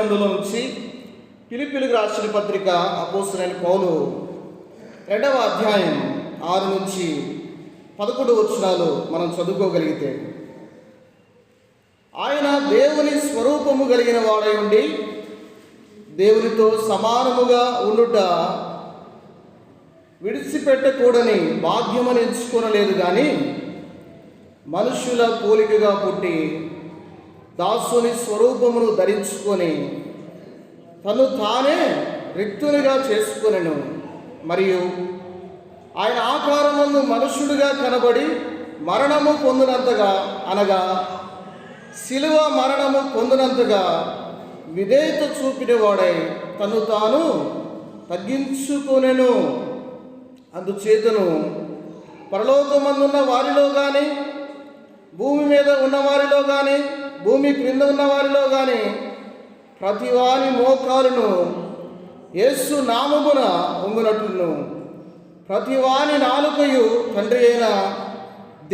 గ్రంథంలో నుంచి ఫిలిప్పీయులకు రాసిన పత్రిక అపోస్తలుడైన పౌలు 2వ అధ్యాయం 6 నుంచి 11 వచనాలు మనం చదువుకోగలిగితే, ఆయన దేవుని స్వరూపము కలిగిన వాడై ఉండి దేవునితో సమానముగా ఉండుట విడిచిపెట్టకూడని భాగ్యమని ఎంచుకొనలేదు కానీ, మనుష్యుల పోలికగా పుట్టి దాసుని స్వరూపమును ధరించుకొని తను తానే రిక్తునిగా చేసుకొనెను. మరియు ఆయన ఆకారమందు మనుష్యుడిగా కనబడి మరణము పొందినంతగా, అనగా శిలువ మరణము పొందినంతగా విధేయత చూపిన వాడై తను తాను తగ్గించుకొనెను. అందుచేతను పరలోకమందున్న వారిలో కానీ, భూమి మీద ఉన్న వారిలో కానీ, భూమి క్రింద ఉన్న వారిలో కానీ ప్రతివాని మోకాలును యేసు నామమున వంగునట్లును, ప్రతివాని నాలుకయు తండ్రి అయిన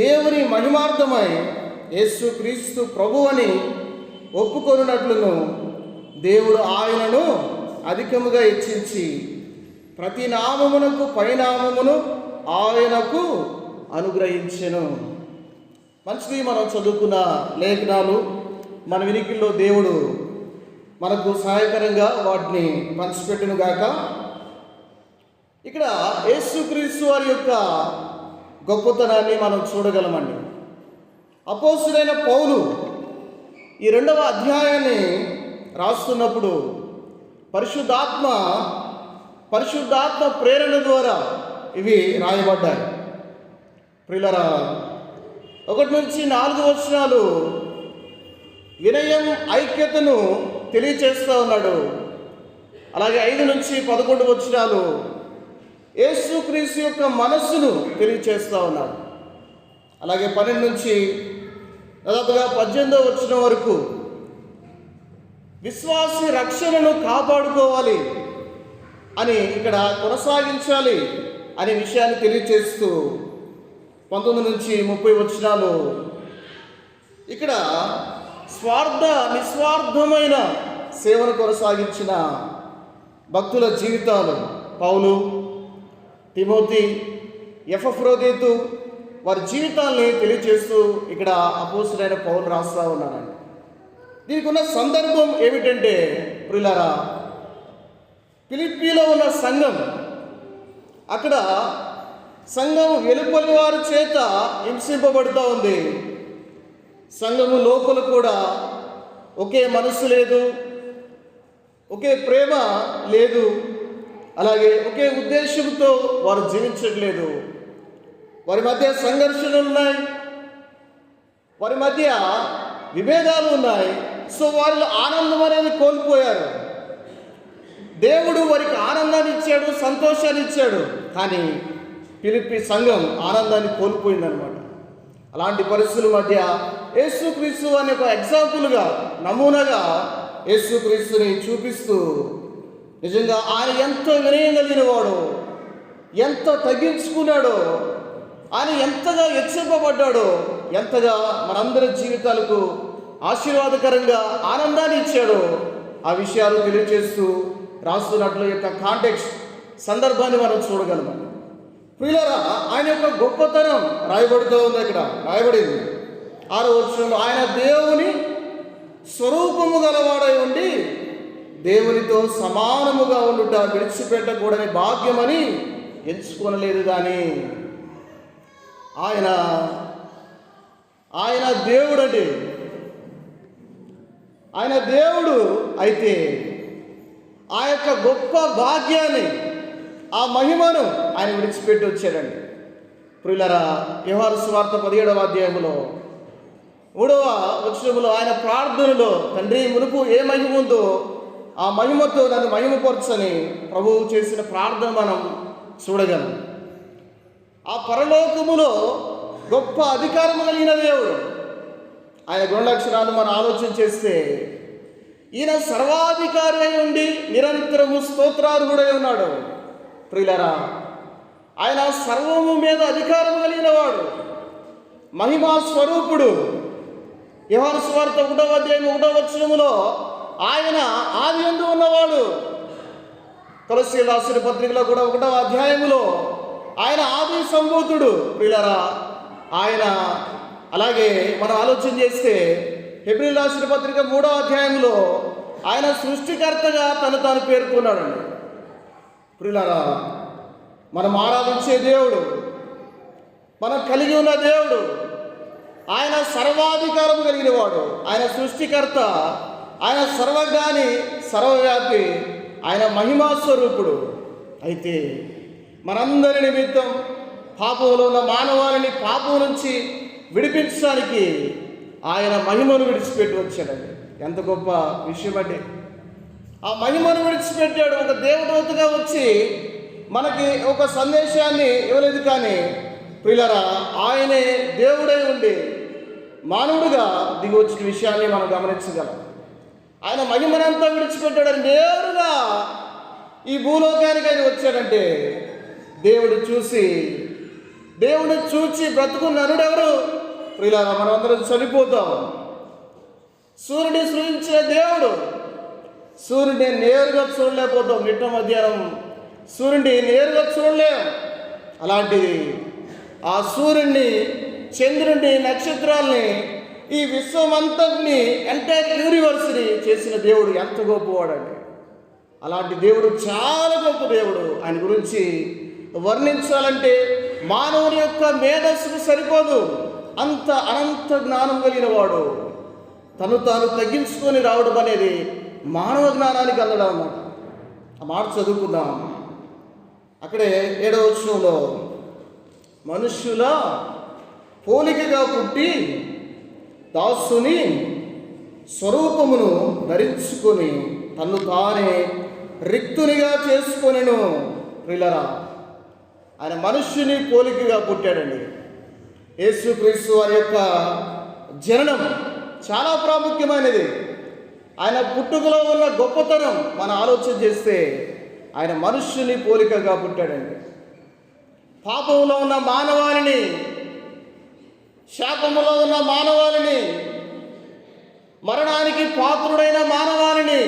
దేవుని మహిమార్థమై యేసు క్రీస్తు ప్రభువని ఒప్పుకొనున్నట్లును దేవుడు ఆయనను అధికముగా హెచ్చించి ప్రతి నామమునకు పైనామమును ఆయనకు అనుగ్రహించెను. మంచిది, మనం చదువుకున్న లేఖనాలు మన వినికిల్లో దేవుడు మనకు సహాయకరంగా వాటిని పంచిపెట్టును గాక. ఇక్కడ యేసుక్రీస్తు వారి యొక్క గొప్పతనాన్ని మనం చూడగలమండి. అపోస్తలుడైన పౌలు ఈ 2వ అధ్యాయాన్ని రాస్తున్నప్పుడు పరిశుద్ధాత్మ ప్రేరణ ద్వారా ఇవి రాయబడ్డాయి. ప్రియులారా, 1 నుంచి 4 వచనాలు వినయం, ఐక్యతను తెలియచేస్తూ ఉన్నాడు. అలాగే 5 నుంచి 11 వచనాలు యేసుక్రీస్తు యొక్క మనస్సును తెలియచేస్తూ ఉన్నాడు. అలాగే 12 నుంచి దాదాపుగా 18వ వచనం వరకు విశ్వాసి రక్షణను కాపాడుకోవాలి అని, ఇక్కడ కొనసాగించాలి అనే విషయాన్ని తెలియచేస్తూ 19 నుంచి 30 వచనాలు ఇక్కడ నిస్వార్థమైన సేవను కొనసాగించిన భక్తుల జీవితాలు, పౌలు, తిమోతి, ఎపఫ్రోదితు వారి జీవితాల్ని తెలియచేస్తూ ఇక్కడ అపోస్తలుడైన పౌలు రాస్తూ ఉన్నారండి. దీనికి ఉన్న సందర్భం ఏమిటంటే, ప్రియులారా, ఫిలిప్పీలో ఉన్న సంఘం, అక్కడ సంఘం వెలుపలి వారి చేత హింసింపబడుతూ ఉంది. సంఘము లోపల కూడా ఒకే మనసు లేదు, ఒకే ప్రేమ లేదు, అలాగే ఒకే ఉద్దేశంతో వారు జీవించట్లేదు. వారి మధ్య సంఘర్షణలు ఉన్నాయి, వారి మధ్య విభేదాలు ఉన్నాయి. సో వారిలో ఆనందం అనేది కోల్పోయారు. దేవుడు వారికి ఆనందాన్ని ఇచ్చాడు, సంతోషాన్ని ఇచ్చాడు, కానీ ఫిలిప్పీ సంఘం ఆనందాన్ని కోల్పోయిందనమాట. అలాంటి పరిస్థితుల మధ్య యేసుక్రీస్తు అనే ఒక ఎగ్జాంపుల్గా, నమూనాగా యేసుక్రీస్తుని చూపిస్తూ నిజంగా ఆయన ఎంత వినయం కలిగిన వాడో, ఎంత తగ్గించుకున్నాడో, ఆయన ఎంతగా హెచ్చింపబడ్డాడో, ఎంతగా మనందరి జీవితాలకు ఆశీర్వాదకరంగా ఆనందాన్ని ఇచ్చాడో ఆ విషయాలు తెలియజేస్తూ రాస్తున్నట్లు యొక్క కాంటెక్స్ట్ సందర్భాన్ని మనం చూడగలమండి. ప్రియులారా, ఆయన యొక్క గొప్పతనం రాయబడుతూ ఉంది. ఇక్కడ రాయబడింది 6వ వచనంలో, ఆయన దేవుని స్వరూపము గలవాడై ఉండి దేవునితో సమానముగా ఉండుట విడిచిపెట్టకూడని భాగ్యమని ఎంచుకొనలేదు. కానీ ఆయన దేవుడు అండి. ఆయన దేవుడు అయితే ఆ యొక్క గొప్ప భాగ్యాన్ని, ఆ మహిమను ఆయన విడిచిపెట్టి వచ్చాడండి. ప్రియులారా, యోహాను సువార్త 17వ అధ్యాయంలో 3వ వచనంలో ఆయన ప్రార్థనలో, తండ్రి, మునుపు ఏ మహిమ ఉందో ఆ మహిమతో నన్ను మహిమపరచని ప్రభువు చేసిన ప్రార్థన మనం చూడగలం. ఆ పరలోకములో గొప్ప అధికారము కలిగిన దేవుడు. ఆయన గుణలక్షణాలు మనం ఆలోచన చేస్తే, ఈయన సర్వాధికారి అయి ఉండి నిరంతరము స్తోత్రార్హుడై ఉన్నాడు. ప్రియులారా, ఆయన సర్వము మీద అధికారం కలిగిన వాడు, మహిమా స్వరూపుడు. యోహాను సువార్త 1వ అధ్యాయం 1వ వచనములో ఆయన ఆది యందు ఉన్నవాడు. కొలస్సీయులకు రాసిన పత్రికలో కూడా 1వ అధ్యాయములో ఆయన ఆది సంభూతుడు. ప్రియులారా, ఆయన అలాగే మనం ఆలోచన చేస్తే హెబ్రీయులకు రాసిన పత్రిక 3వ అధ్యాయంలో ఆయన సృష్టికర్తగా తను తాను పేర్కొన్నాడండి. ప్రియులారా, మనం ఆరాధించే దేవుడు, మనం కలిగి ఉన్న దేవుడు, ఆయన సర్వాధికారం కలిగిన వాడు, ఆయన సృష్టికర్త, ఆయన సర్వజ్ఞాని, సర్వవ్యాపి, ఆయన మహిమా స్వరూపుడు. అయితే మనందరి నిమిత్తం పాపంలో ఉన్న మానవాళిని పాపం నుంచి విడిపించడానికి ఆయన మహిమను విడిచిపెట్టి వచ్చాడండి. ఎంత గొప్ప విషయం అండి! ఆ మహిమను విడిచిపెట్టాడు. ఒక దేవదూతగా వచ్చి మనకి ఒక సందేశాన్ని ఇవ్వలేదు, కానీ ప్రియులారా, ఆయనే దేవుడై ఉండి మానవుడిగా దిగి వచ్చిన విషయాన్ని మనం గమనించగలం. ఆయన మహిమనంతా విడిచిపెట్టాడని నేరుగా ఈ భూలోకానికి ఆయన వచ్చాడంటే దేవుడిని చూచి బ్రతుకున్న నరుడు ఎవరు? ప్రియులారా, మనం అందరం చనిపోతాం. సూర్యుడిని సృజించిన దేవుడు, సూర్యుడిని నేరుగా చూడలేకపోతాం. నిట్ట మధ్యాహ్నం సూర్యుడిని నేరుగా చూడలేం. అలాంటిది ఆ సూర్యుడిని, చంద్రుడిని, నక్షత్రాల్ని, ఈ విశ్వమంతటిని, ఎంటైర్ యూనివర్స్ని చేసిన దేవుడు ఎంత గొప్పవాడండి! అలాంటి దేవుడు చాలా గొప్ప దేవుడు. ఆయన గురించి వర్ణించాలంటే మానవుని యొక్క మేధస్సుకు సరిపోదు. అంత అనంత జ్ఞానం కలిగిన వాడు. తను తాను తగ్గించుకొని రావడం అనేది మానవ జ్ఞానానికి అందడం అన్నమాట. ఆ మాట చదువుకుందాం. అక్కడే 7వ వచనంలో, మనుష్యుల పోలికగా పుట్టి దాసుని స్వరూపమును ధరించుకొని తన్ను తానే రిక్తునిగా చేసుకొనెను. ప్రియులారా, ఆయన మనుష్యుని పోలికగా పుట్టాడండి. యేసుక్రీస్తు వారి యొక్క జననం చాలా ప్రాముఖ్యమైనది. ఆయన పుట్టుకలో ఉన్న గొప్పతనం మనం ఆలోచన చేస్తే ఆయన మనుష్యుని పోలికగా పుట్టాడండి. పాపంలో ఉన్న మానవాళిని, శాపములో ఉన్న మానవాళిని, మరణానికి పాత్రుడైన మానవాళిని,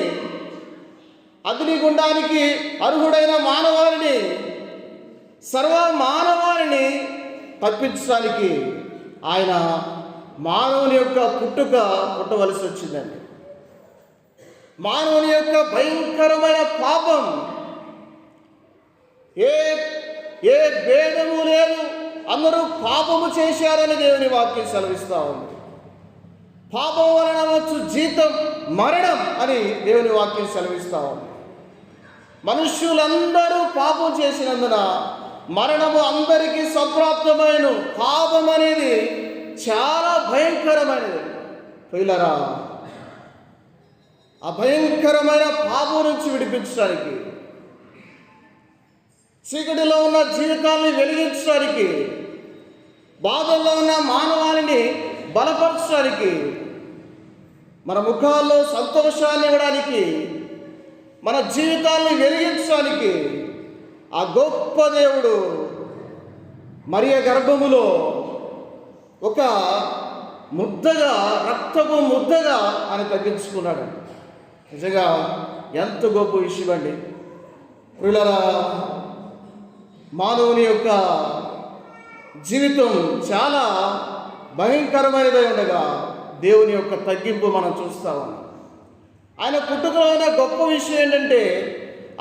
అగ్నిగుండానికి అర్హుడైన మానవాళిని, సర్వ మానవాళిని తప్పించడానికి ఆయన మానవుని యొక్క పుట్టవలసి వచ్చిందండి. మానవుని యొక్క భయంకరమైన పాపం, ఏ భేదము లేదు, అందరూ పాపము చేశారని దేవుని వాక్యం సెలవిస్తూ ఉంది. పాపం వలన వచ్చు జీతం మరణం అని దేవుని వాక్యం సెలవిస్తూ ఉంది. మనుష్యులందరూ పాపం చేసినందున మరణము అందరికీ సంప్రాప్తమైన. పాపం అనేది చాలా భయంకరమైనది. ప్రియులారా, ఆ భయంకరమైన పాపం నుంచి విడిపించడానికి, చీకటిలో ఉన్న జీవితాన్ని వెలిగించడానికి, బాధల్లో ఉన్న మానవాళిని బలపరచడానికి, మన ముఖాల్లో సంతోషాన్ని ఇవ్వడానికి, మన జీవితాన్ని వెలిగించడానికి ఆ గొప్ప దేవుడు మరియ గర్భములో ఒక ముద్దగా, రక్తపు ముద్దగా ఆయన తగ్గించుకున్నాడు. నిజంగా ఎంత గొప్ప విషయం అండి! ప్రియులారా, మానవుని యొక్క జీవితం చాలా భయంకరమైనదై ఉండగా దేవుని యొక్క తగ్గింపు మనం చూస్తా ఉన్నాం. ఆయన పుట్టుకలో ఉన్న గొప్ప విషయం ఏంటంటే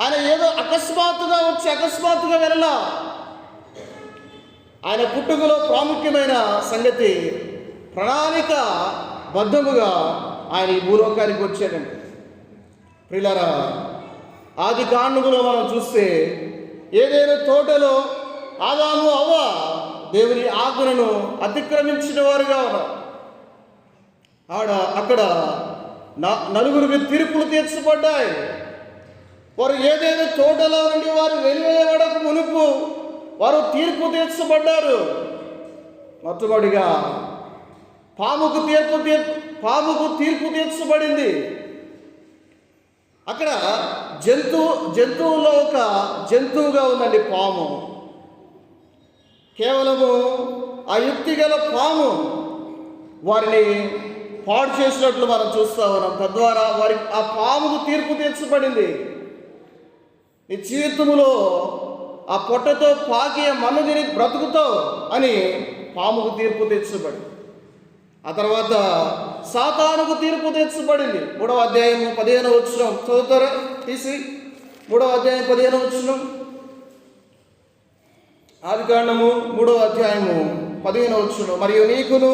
ఆయన ఏదో అకస్మాత్తుగా వచ్చి అకస్మాత్తుగా వెళ్ళలా. ఆయన పుట్టుకలో ప్రాముఖ్యమైన సంగతి, ప్రణాళిక బద్ధముగా ఆయన ఈ భూలోకానికి వచ్చాడండి. ప్రియులారా, ఆది కాండములో మనం చూస్తే ఏదైనా తోటలో ఆదాము అవ్వ దేవుని ఆజ్ఞను అతిక్రమించిన వారుగా ఉన్నారు. అక్కడ నలుగురికి తీర్పులు తీర్చబడ్డాయి. వారు ఏదైనా తోటలో నుండి వారు వెలువడకు మునుపు వారు తీర్పు తీర్చబడ్డారు. మొట్టమొదటిగా పాముకు తీర్పు తీర్చబడింది. అక్కడ జంతువులో ఒక జంతువుగా ఉందండి పాము. కేవలము ఆ యుక్తి గల పాము వారిని పాడు చేసినట్లు మనం చూస్తా ఉన్నాం. తద్వారా వారికి ఆ పాముకు తీర్పు తీర్చబడింది. నీ జీవితంలో ఆ పొట్టతో పాకి మన్ను తిని బ్రతుకుతావు అని పాముకు తీర్పు తీర్చబడింది. ఆ తర్వాత సాతానుకు తీర్పు తీర్చబడింది. 3వ అధ్యాయం 15వ వచనం చదువుతారా తీసి? 3వ అధ్యాయం 15వ వచనం, ఆదికాండము 3వ అధ్యాయము 15వ వచనం. మరియు నీకును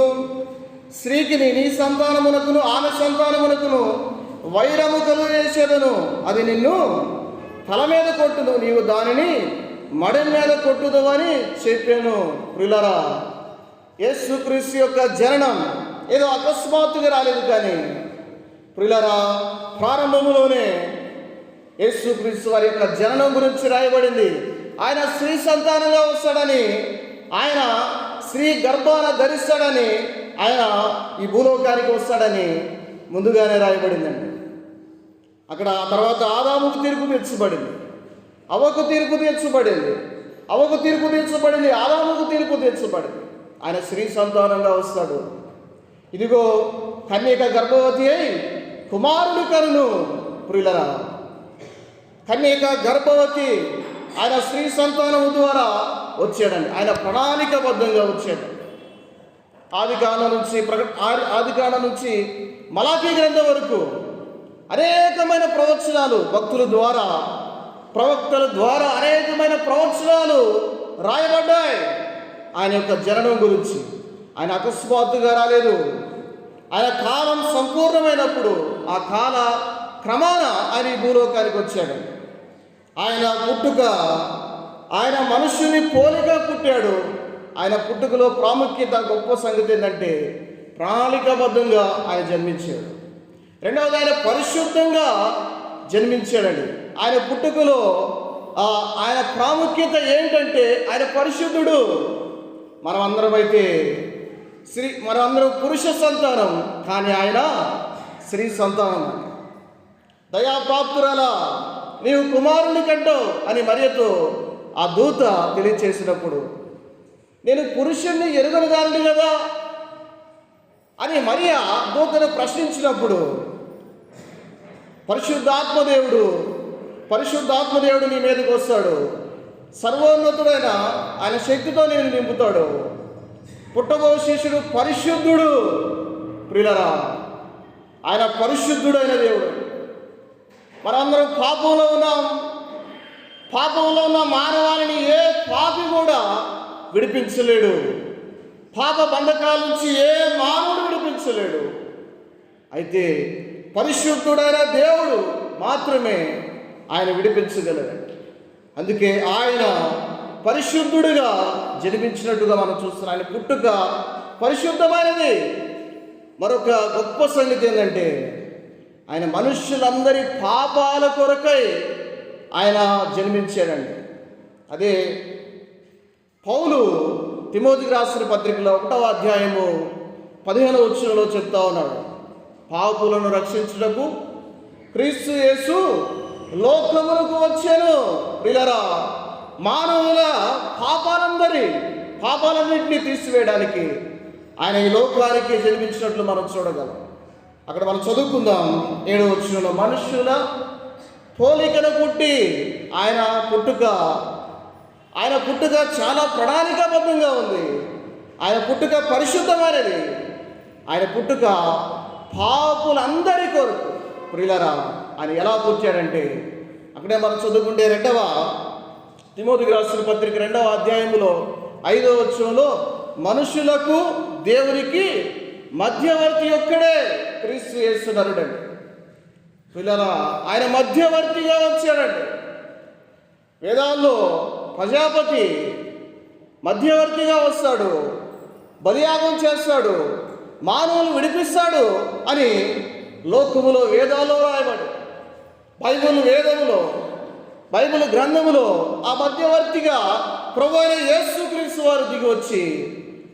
స్త్రీకిని నీ సంతానమునకును ఆమె సంతానమునకును వైరము కలుగజేసేదను. అది నిన్ను తల మీద కొట్టుదు, నీవు దానిని మడి మీద కొట్టుదు అని చెప్పాను. ప్రియులారా, యేసుక్రీస్తు యొక్క జననం ఏదో అకస్మాత్తుగా రాలేదు. కానీ ప్రియులారా, ప్రారంభంలోనే యేసుక్రీస్తు వారి యొక్క జననం గురించి రాయబడింది. ఆయన స్త్రీ సంతానంగా వస్తాడని, ఆయన స్త్రీ గర్భాన ధరిస్తాడని, ఆయన ఈ భూలోకానికి వస్తాడని ముందుగానే రాయబడిందండి. అక్కడ తర్వాత ఆదాముకు తీర్పు తీర్చబడింది, అవ్వకు తీర్పు తీర్చబడింది, అవ్వకు తీర్పు తీర్చబడింది, ఆదాముకు తీర్పు తీర్చబడింది. ఆయన స్త్రీ సంతానంగా వస్తాడు. ఇదిగో కన్యక గర్భవతి అయి కుమారుడు కనును. ప్రియులరా, కన్యక గర్భవతి, ఆయన స్త్రీ సంతానము ద్వారా వచ్చాడండి. ఆయన ప్రణాళికబద్ధంగా వచ్చాడు. ఆదికాండం నుంచి మలాకీ గ్రంథం వరకు అనేకమైన ప్రవచనాలు ప్రవక్తల ద్వారా అనేకమైన ప్రవచనాలు రాయబడ్డాయి ఆయన యొక్క జననం గురించి. ఆయన అకస్మాత్తుగా రాలేదు. ఆయన కాలం సంపూర్ణమైనప్పుడు ఆ కాల క్రమాన ఆయన ఈ భూలోకానికి వచ్చాడు. ఆయన పుట్టుక, ఆయన మనుష్యుని పోలిగా పుట్టాడు. ఆయన పుట్టుకలో ప్రాముఖ్యత, గొప్ప సంగతి ఏంటంటే ప్రణాళికాబద్ధంగా ఆయన జన్మించాడు. రెండవది, ఆయన పరిశుద్ధంగా జన్మించాడండి. ఆయన పుట్టుకలో ఆయన ప్రాముఖ్యత ఏంటంటే ఆయన పరిశుద్ధుడు. మనమందరం పురుష సంతానం, కానీ ఆయన స్త్రీ సంతానం. దయాప్రాప్తురాలా, నీవు కుమారుని కంటావు అని మరియతో ఆ దూత తెలియచేసినప్పుడు, నేను పురుషుణ్ణి ఎరుగను దానిని కదా అని మరియా దూతను ప్రశ్నించినప్పుడు, పరిశుద్ధాత్మదేవుడు నీ మీదకి వస్తాడు, సర్వోన్నతుడైన ఆయన శక్తితో నేను నింపుతాడు, పుట్టబో శిష్యుడు పరిశుద్ధుడు. ప్రియులరా, ఆయన పరిశుద్ధుడైన దేవుడు. మనందరం పాపంలో ఉన్న మానవాళిని ఏ పాపి కూడా విడిపించలేడు. పాప బంధకాల నుంచి ఏ మానవుడు విడిపించలేడు. అయితే పరిశుద్ధుడైన దేవుడు మాత్రమే ఆయన విడిపించగలడు. అందుకే ఆయన పరిశుద్ధుడిగా జన్మించినట్టుగా మనం చూస్తున్నాం. ఆయన పుట్టుక పరిశుద్ధమైనది. మరొక గొప్ప సంగతి ఏంటంటే ఆయన మనుష్యులందరి పాపాల కొరకై ఆయన జన్మించాడండి. అదే పౌలు తిమోతికి రాసిన పత్రికలో 1వ అధ్యాయము 15వ వచనంలో చెప్తా ఉన్నాడు, పాపులను రక్షించుటకు క్రీస్తు యేసు లోకమునకు వచ్చాను. ప్రియులారా, మానవుల పాపాలన్నింటినీ తీసివేయడానికి ఆయన ఈ లోకానికి జన్మించినట్లు మనం చూడగలం. అక్కడ మనం చదువుకుందాం 7వ వచనంలో, మనుష్యుల పోలికను పుట్టి ఆయన పుట్టుక చాలా ప్రణాళికాబద్ధంగా ఉంది. ఆయన పుట్టుక పరిశుద్ధమైనది. ఆయన పుట్టుక పాపులందరి కొరకు. ప్రియులారా, ఆయన ఎలా పుట్టాడంటే అక్కడే మనం చదువుకుంటే 2వ తిమోతికి రాసిన పత్రిక 2వ అధ్యాయంలో 5వ వచనంలో, మనుషులకు దేవునికి మధ్యవర్తి ఒక్కడే క్రీస్తు యేసు నరుడండి. పిల్లరా, ఆయన మధ్యవర్తిగా వచ్చాడండి. వేదాల్లో ప్రజాపతి మధ్యవర్తిగా వస్తాడు, బలియాగం చేస్తాడు, మానవులు విడిపిస్తాడు అని లోకములో వేదాల్లో రాయబడి, బైబిల్ గ్రంథములో ఆ మధ్యవర్తిగా ప్రభువైన యేసుక్రీస్తు వారు దిగి వచ్చి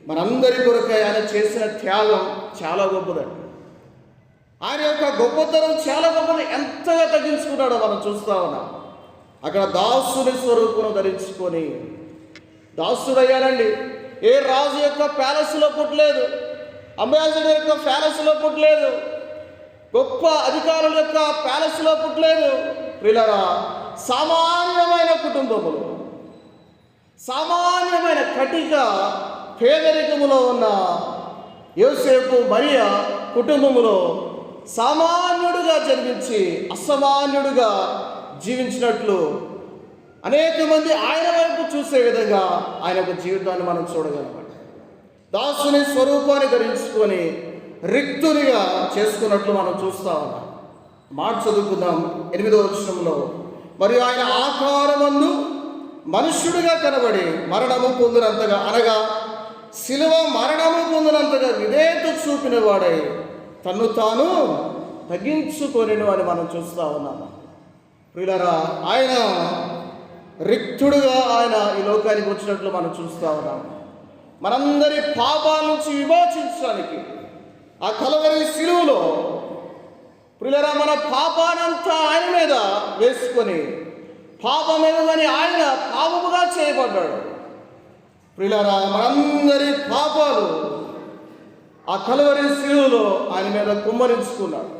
మనందరి కొరకు ఆయన చేసిన త్యాగం చాలా గొప్పదండి. ఆయన యొక్క గొప్పతనం చాలా గొప్పది. ఎంతగా తగ్గించుకున్నాడో మనం చూస్తా ఉన్నాం. అక్కడ దాసుని స్వరూపును ధరించుకొని దాసుడయ్యారండి. ఏ రాజు యొక్క ప్యాలెస్లో పుట్టలేదు, అంబాసిడర్ యొక్క ప్యాలెస్లో పుట్టలేదు, గొప్ప అధికారుల యొక్క ప్యాలెస్లో పుట్టలేదు. ప్రియులారా, సామాన్యమైన కుటుంబములు, సామాన్యమైన కటిక పేదరికములో ఉన్న యోసేపు మరియా కుటుంబములో సామాన్యుడుగా జన్మించి అసామాన్యుడుగా జీవించినట్లు అనేక మంది ఆయన వైపు చూసే విధంగా ఆయన యొక్క జీవితాన్ని మనం చూడగలం. దాసుని స్వరూపాన్ని ధరించుకొని రిక్తునిగా చేసుకున్నట్లు మనం చూస్తా ఉన్నాం. మాట చదువుకుందాం 8వ వచనంలో. మరియు ఆయన ఆకారమందు మనుష్యుడిగా కనబడి మరణము పొందినంతగా, అనగా శిలువ మరణము పొందినంతగా విధేయత చూపిన వాడై తన్ను తాను తగ్గించుకొనెను అని మనం చూస్తూ ఉన్నాము. ప్రియులారా, ఆయన రిక్తుడుగా ఆయన ఈ లోకానికి వచ్చినట్లు మనం చూస్తూ ఉన్నాము. మనందరి పాపాల నుంచి విమోచించడానికి ఆ కలవరి శిలువలో ప్రియులారా మన పాపానంతా ఆయన మీద వేసుకొని పాపం మీద కానీ ఆయన పాపముగా చేయబడ్డాడు. ప్రియులారా, మనందరి పాపాలు ఆ కలవరి శిలువలో ఆయన మీద కుమ్మరించుకున్నాడు.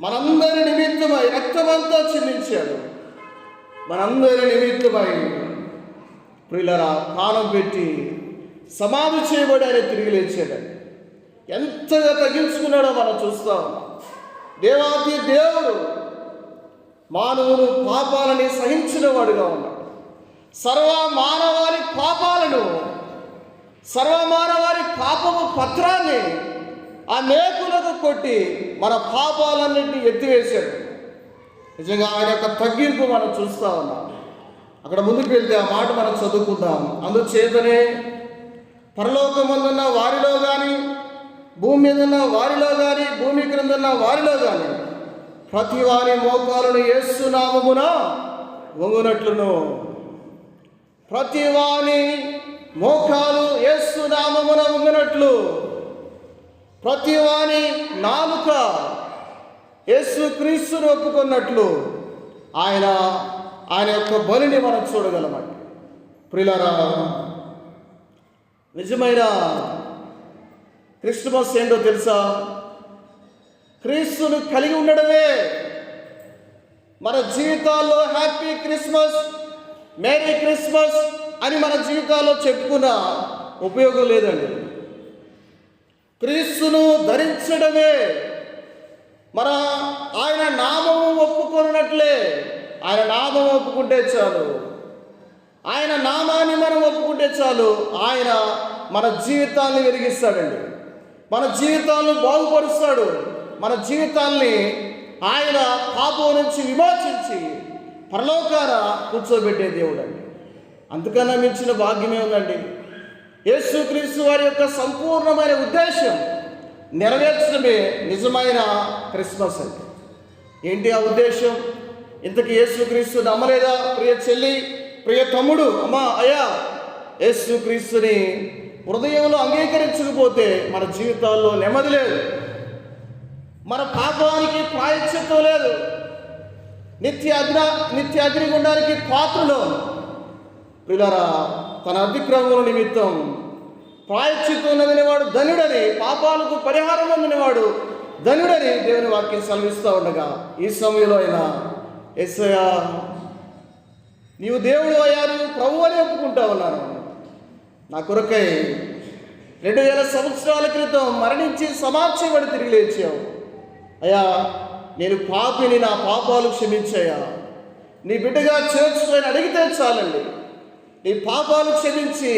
మనందరి నిమిత్తమై రక్తమంతా చిందించాడు. మనందరి నిమిత్తమై ప్రియులారా ప్రాణం పెట్టి సమాధి చేయబడి ఆయన తిరిగి లేచాడండి. ఎంతగా తగ్గించుకున్నాడో మనం చూస్తా ఉన్నాం. దేవాతి దేవుడు మానవుడు పాపాలని సహించిన వాడుగా ఉన్నాడు. సర్వమానవారి పాపము పత్రాన్ని ఆ మేకులకు కొట్టి మన పాపాలన్నింటినీ ఎత్తివేశాడు. నిజంగా ఆయన యొక్క తగ్గింపు మనం చూస్తూ ఉన్నాం. అక్కడ ముందుకు వెళ్తే ఆ మాట మనం చదువుకుందాం. అందుచేతనే పరలోకమందున్న వారిలో కానీ, భూమి మీద ఉన్న వారిలో కానీ, భూమి క్రింద ఉన్న వారిలో కానీ ప్రతి వారి మోకాలను యేసు నామమున వంగునట్లును, ప్రతి వాని మోకాలు యేసు నామమున వంగునట్లు, ప్రతి వాని నాలుక యేసు క్రీస్తుని ఒప్పుకున్నట్లు ఆయన యొక్క బలిని మనం చూడగలమండి. ప్రియులారా, నిజమైన క్రిస్మస్ ఏంటో తెలుసా? క్రీస్తును కలిగి ఉండడమే. మన జీవితాల్లో హ్యాపీ క్రిస్మస్, మేరీ క్రిస్మస్ అని మన జీవితాల్లో చెప్పుకున్న ఉపయోగం లేదండి. క్రీస్తును ధరించడమే. మన ఆయన నామము ఒప్పుకున్నట్లే. ఆయన నామం ఒప్పుకుంటే చాలు, ఆయన నామాన్ని మనం ఒప్పుకుంటే చాలు, ఆయన మన జీవితాన్ని వెలిగిస్తాడండి. మన జీవితాలను బాగుపరుస్తాడు. మన జీవితాల్ని ఆయన పాపం నుంచి విమోచించి పరలోకాన కూర్చోబెట్టే దేవుడు అండి. అంతకన్నా మించిన భాగ్యమే ఉందండి. యేసుక్రీస్తు వారి యొక్క సంపూర్ణమైన ఉద్దేశం నెరవేర్చడమే నిజమైన క్రిస్మస్ అంటే. ఏంటి ఆ ఉద్దేశం? ఇంతకీ యేసుక్రీస్తు నమ్మలేదా ప్రియ చెల్లి, ప్రియ తమ్ముడు? అమ్మా, అయ్యా, యేసుక్రీస్తుని హృదయంలో అంగీకరించకపోతే మన జీవితాల్లో నెమ్మది లేదు, మన పాపానికి ప్రాయశ్చిత్తం లేదు, నిత్య అగ్నిగుండానికి పాత్రలో. ప్రియులారా, తన అతిక్రమముల నిమిత్తం ప్రాయశ్చిత్తం నమ్మినవాడు ధన్యుడని, పాపాలకు పరిహారం పొందినవాడు ధన్యుడని దేవుని వాక్యం సెలవిస్తూ ఉండగా ఈ సమయంలో అయినా యేసయ్యా నీవు దేవుడు అయ్యా, నీవు ప్రభువు అని ఒప్పుకుంటా ఉన్నాను. నా కొరకై 2000 సంవత్సరాల క్రితం మరణించి సమాధించబడి తిరిగి లేచావు అయ్యా. నేను పాపిని, నా పాపాలు క్షమించాయా. నీ బిడ్డగా చేర్చుకొని అడిగితే చాలండి, నీ పాపాలు క్షమించి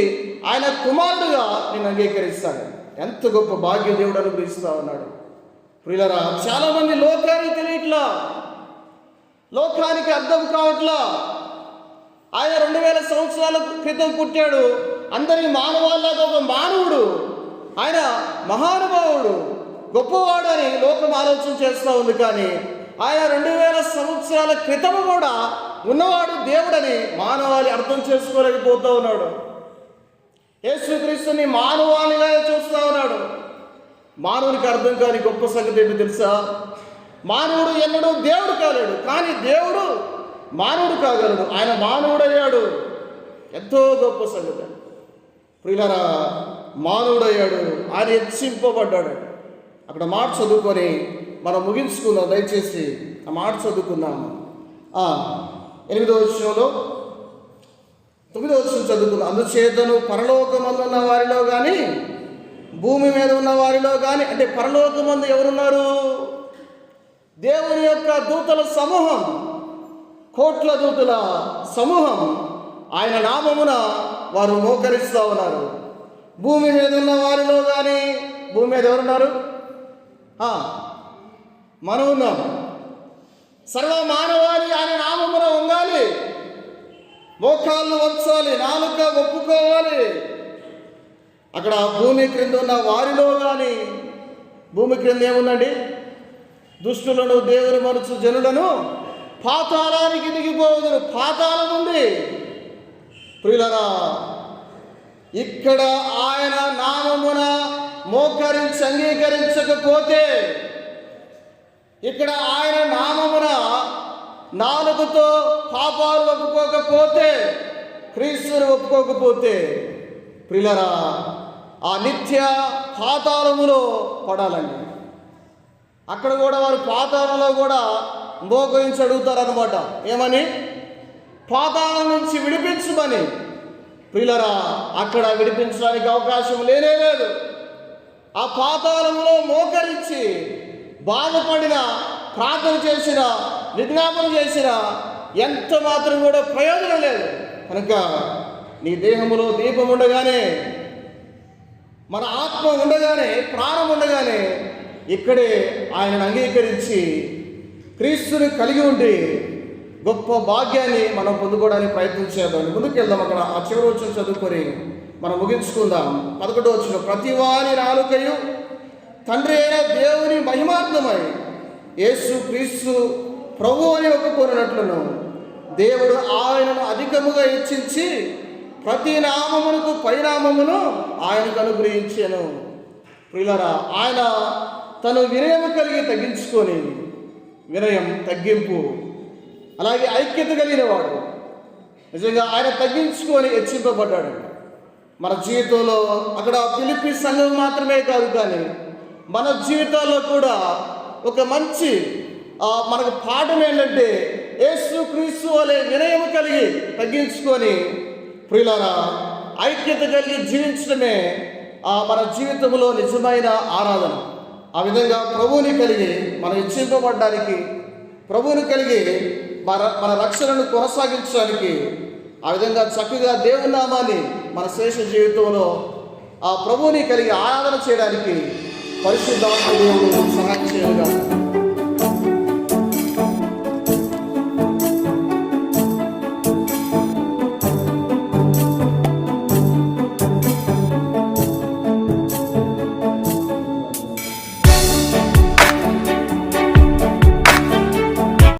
ఆయన కుమారుడుగా నేను అంగీకరిస్తాను. ఎంత గొప్ప భాగ్య దేవుడు అనుగ్రహిస్తూ ఉన్నాడు. ప్రియులారా, చాలామంది లోకానికి తెలియట్లా, లోకానికి అర్థం కావట్లా. ఆయన 2000 సంవత్సరాల క్రితం పుట్టాడు. అందరి మానవాళ్ళగా ఒక మానవుడు, ఆయన మహానుభావుడు, గొప్పవాడు అని లోకం ఆలోచన చేస్తూ ఉంది. కానీ ఆయన 2000 సంవత్సరాల క్రితం కూడా ఉన్నవాడు దేవుడని మానవాళి అర్థం చేసుకోలేకపోతూ ఉన్నాడు. యేసుక్రీస్తుని మానవాళిగా చూస్తూ ఉన్నాడు. మానవునికి అర్థం కాని గొప్ప సంగతి ఏంటో తెలుసా? మానవుడు ఎన్నడూ దేవుడు కాలేడు, కానీ దేవుడు మానవుడు కాగలడు. ఆయన మానవుడయ్యాడు. ఎంతో గొప్ప సంగతి. ప్రియులారా, మానవుడయ్యాడు, ఆయన హెచ్చింపబడ్డాడు. అక్కడ మాట చదువుకొని మనం ముగించుకుందాం. దయచేసి ఆ మాట చదువుకుందాం. 8వ వచనంలో 9వ వచనం చదువుకుందాం. అందుచేతను పరలోకమందున్న వారిలో కానీ భూమి మీద ఉన్న వారిలో కానీ, అంటే పరలోకమందు ఎవరున్నారు? దేవుని యొక్క దూతల సమూహం, కోట్ల దూతల సమూహం ఆయన నామమున వారు మోకరిస్తూ ఉన్నారు. భూమి మీద ఉన్న వారిలో కానీ, భూమి మీద ఎవరున్నారు? మనం ఉన్నాం. సర్వ మానవాళి ఆయన నామమున వంగాలి, మోకాళ్ళు వంచాలి, నాలుక ఒప్పుకోవాలి. అక్కడ భూమి క్రింద ఉన్న వారిలో కానీ, భూమి క్రింద ఏముందండి? దుష్టులను, దేవుని మనుచు జనులను పాతాళానికి దిగిపోవదును. పాతాళం ఉంది. ప్రియులారా, ఇక్కడ ఆయన నామమున మోకరించి అంగీకరించకపోతే, ఇక్కడ ఆయన నామమున నాలుగుతో పాపాలు ఒప్పుకోకపోతే, క్రీస్తుని ఒప్పుకోకపోతే, ప్రియులారా, ఆ నిత్య పాతాళములో పడాలండి. అక్కడ కూడా వారు పాతాళంలో కూడా మోకరించి అడుగుతారనమాట. ఏమని? పాతాళం నుంచి విడిపించమని. ప్రియులారా, అక్కడ విడిపించడానికి అవకాశం లేనే లేదు. ఆ పాతాళంలో మోకరించి బాధపడిన, ప్రార్థన చేసిన, విజ్ఞాపన చేసిన ఎంత మాత్రం కూడా ప్రయోజనం లేదు. కనుక నీ దేహములో దీపం ఉండగానే, మన ఆత్మ ఉండగానే, ప్రాణం ఉండగానే ఇక్కడే ఆయనను అంగీకరించి క్రీస్తుని కలిగి ఉండి గొప్ప భాగ్యాన్ని మనం పొందుకోవడానికి ప్రయత్నం చేద్దాం. ముందుకు వెళ్దాం. అక్కడ ఆ చివరి వచనం చదువుకొని మనం ముగించుకుందాం. 11వ వచనం. ప్రతి వాని నాలుకయు తండ్రి అయిన దేవుని మహిమార్థమై యేసు క్రీస్తు ప్రభు అని ఒప్పుకొనున్నట్లును దేవుడు ఆయనను అధికముగా హెచ్చించి ప్రతి నామమునకు పరినామమును ఆయనకు అనుగ్రహించాను. ప్రియులారా, ఆయన తను వినయము కలిగి తగ్గించుకొని, వినయం, తగ్గింపు, అలాగే ఐక్యత కలిగిన వాడు. నిజంగా ఆయన తగ్గించుకొని హెచ్చింపబడ్డాడు. మన జీవితంలో అక్కడ ఫిలిప్పీ సంఘం మాత్రమే కాదు, కానీ మన జీవితాల్లో కూడా ఒక మంచి మనకు పాఠం ఏంటంటే, యేసు క్రీస్తు వలె వినయము కలిగి తగ్గించుకొని, ప్రియులారా, ఐక్యత కలిగి జీవించడమే మన జీవితంలో నిజమైన ఆరాధన. ఆ విధంగా ప్రభువుని కలిగి మనం హెచ్చింపబడడానికి, ప్రభువుని కలిగి మన రక్షణను కొనసాగించడానికి, ఆ విధంగా చక్కగా దేవుని నామాన్ని మన శేష జీవితంలో ఆ ప్రభువుని కలిగి ఆరాధన చేయడానికి పరిశుద్ధాత్మ దేవుడు సహాయం చేయగా